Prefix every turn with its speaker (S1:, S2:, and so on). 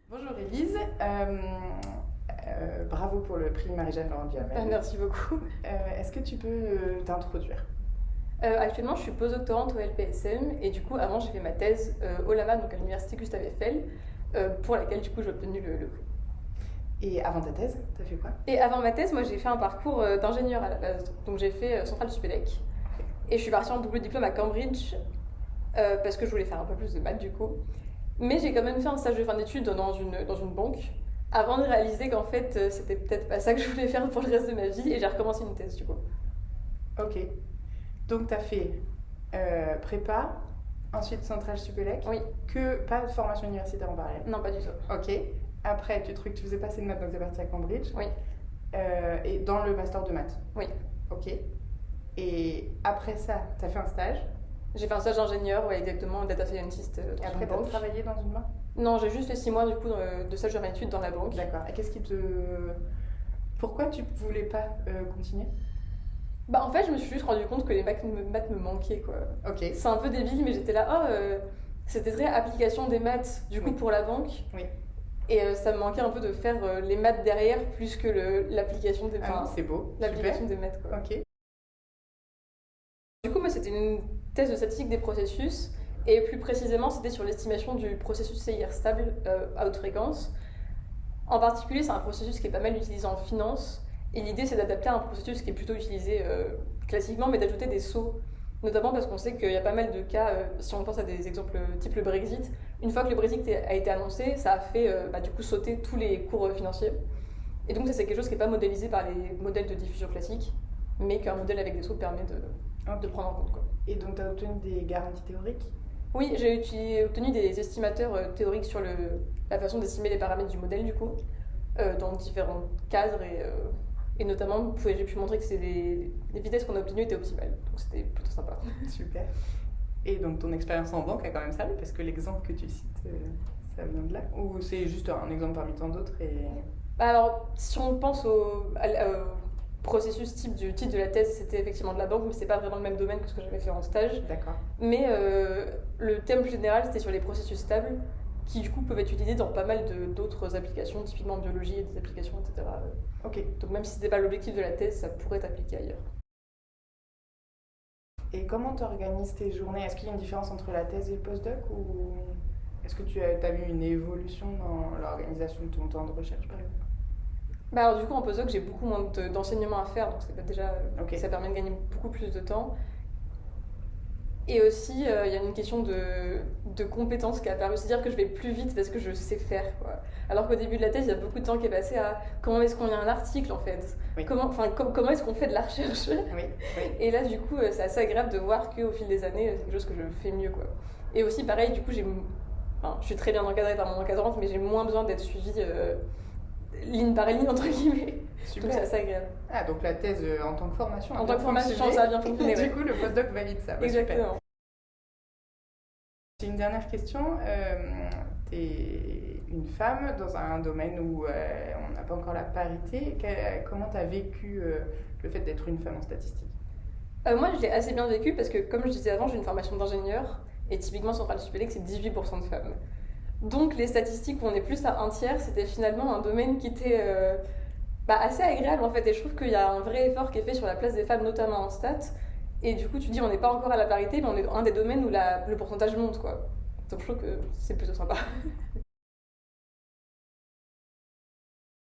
S1: Bonjour Élise, bravo pour le prix Marie-Jeanne Laurent-Duhamel.
S2: Merci beaucoup.
S1: Est-ce que tu peux t'introduire?
S2: Actuellement, je suis postdoctorante au LPSM et du coup, avant, j'ai fait ma thèse au LAMA, donc à l'université Gustave Eiffel, pour laquelle du coup j'ai obtenu le prix.
S1: Et avant ta thèse, t'as fait quoi?
S2: Et avant ma thèse, moi j'ai fait un parcours d'ingénieur à la base. Donc j'ai fait Centrale Supélec et je suis partie en double diplôme à Cambridge parce que je voulais faire un peu plus de maths du coup. Mais j'ai quand même fait un stage de fin d'études dans une banque avant de réaliser qu'en fait c'était peut-être pas ça que je voulais faire pour le reste de ma vie et j'ai recommencé une thèse du coup.
S1: Ok, donc t'as fait prépa, ensuite Centrale Supélec,
S2: Oui,
S1: pas de formation universitaire en parallèle.
S2: non pas du tout.
S1: Ok, après tu faisais passer de maths, donc t'es parti à Cambridge.
S2: Oui,
S1: Et dans le master de maths.
S2: oui.
S1: Ok, et après ça, t'as fait un stage.
S2: J'ai fait un stage d'ingénieur, ouais, exactement, data scientist
S1: Et
S2: dans
S1: après
S2: une
S1: t'as
S2: banque.
S1: travaillé dans une banque.
S2: Non, j'ai juste fait 6 mois du coup de stage de fin d'études dans la banque.
S1: D'accord, et qu'est-ce qui te... Pourquoi tu voulais pas continuer?
S2: Bah en fait, je me suis juste rendu compte que les maths me manquaient quoi.
S1: Ok,
S2: C'est un peu débile, mais j'étais là, c'était très application des maths du coup
S1: oui,
S2: pour la banque.
S1: oui.
S2: Et ça me manquait un peu de faire les maths derrière plus que l'application des,
S1: Ah oui, c'est beau, super.
S2: l'application des maths quoi.
S1: Ok,
S2: Du coup, moi c'était une thèse de statistique des processus. Et plus précisément, c'était sur l'estimation du processus CIR stable à haute fréquence. En particulier, c'est un processus qui est pas mal utilisé en finance. Et l'idée, c'est d'adapter un processus qui est plutôt utilisé classiquement, mais d'ajouter des sauts. Notamment parce qu'on sait qu'il y a pas mal de cas, si on pense à des exemples type le Brexit, une fois que le Brexit a été annoncé, ça a fait du coup sauter tous les cours financiers. Et donc ça, c'est quelque chose qui n'est pas modélisé par les modèles de diffusion classiques, mais qu'un modèle avec des sauts permet de
S1: ok.
S2: prendre en compte, quoi.
S1: Et donc tu as obtenu des garanties théoriques?
S2: Oui, j'ai obtenu des estimateurs théoriques sur la façon d'estimer les paramètres du modèle, du coup, dans différents cadres et notamment, j'ai pu montrer que les vitesses qu'on a obtenues étaient optimales. Donc c'était plutôt sympa.
S1: Super. Et donc ton expérience en banque a quand même servi parce que l'exemple que tu cites, ça vient de là? Ou c'est juste un exemple parmi tant d'autres et...
S2: Bah alors, si on pense au processus type du titre de la thèse, c'était effectivement de la banque, mais c'est pas vraiment le même domaine que ce que j'avais fait en stage.
S1: D'accord.
S2: Mais le thème général, c'était sur les processus stables, qui du coup peuvent être utilisés dans pas mal d'autres applications, typiquement en biologie et des applications, etc.
S1: Ok.
S2: Donc même si c'était pas l'objectif de la thèse, ça pourrait t'appliquer ailleurs.
S1: Et comment tu organises tes journées? Est-ce qu'il y a une différence entre la thèse et le postdoc ou est-ce que tu as vu une évolution dans l'organisation de ton temps de recherche par exemple?
S2: Bah alors du coup en postdoc j'ai beaucoup moins d'enseignements à faire, donc déjà
S1: Ok.
S2: ça permet de gagner beaucoup plus de temps. Et aussi il y a une question de compétence qui est apparue, c'est-à-dire que je vais plus vite parce que je sais faire quoi. Alors qu'au début de la thèse il y a beaucoup de temps qui est passé à comment est-ce qu'on lit un article en fait,
S1: Oui.
S2: comment est-ce qu'on fait de la recherche.
S1: Oui, oui.
S2: Et là du coup c'est assez agréable de voir qu'au fil des années c'est quelque chose que je fais mieux quoi. Et aussi pareil du coup je suis très bien encadrée par mon encadrante mais j'ai moins besoin d'être suivie ligne par ligne entre guillemets.
S1: Super.
S2: Donc c'est assez agréable.
S1: Ah, donc la thèse en tant que formation a
S2: En
S1: bien
S2: tant que formation,
S1: fonctionné.
S2: ça a bien fonctionné.
S1: Et
S2: Ouais.
S1: du coup, le postdoc valide ça. Bah, super.
S2: Exactement.
S1: J'ai une dernière question. Tu es une femme dans un domaine où on n'a pas encore la parité. Comment tu as vécu le fait d'être une femme en statistique?
S2: Moi je l'ai assez bien vécu parce que comme je disais avant, j'ai une formation d'ingénieur et typiquement Centrale Supélec c'est 18% de femmes. Donc les statistiques où on est plus à un tiers, c'était finalement un domaine qui était assez agréable en fait. Et je trouve qu'il y a un vrai effort qui est fait sur la place des femmes, notamment en stats. Et du coup, tu dis on n'est pas encore à la parité, mais on est un des domaines où le pourcentage monte quoi. Donc je trouve que c'est plutôt sympa.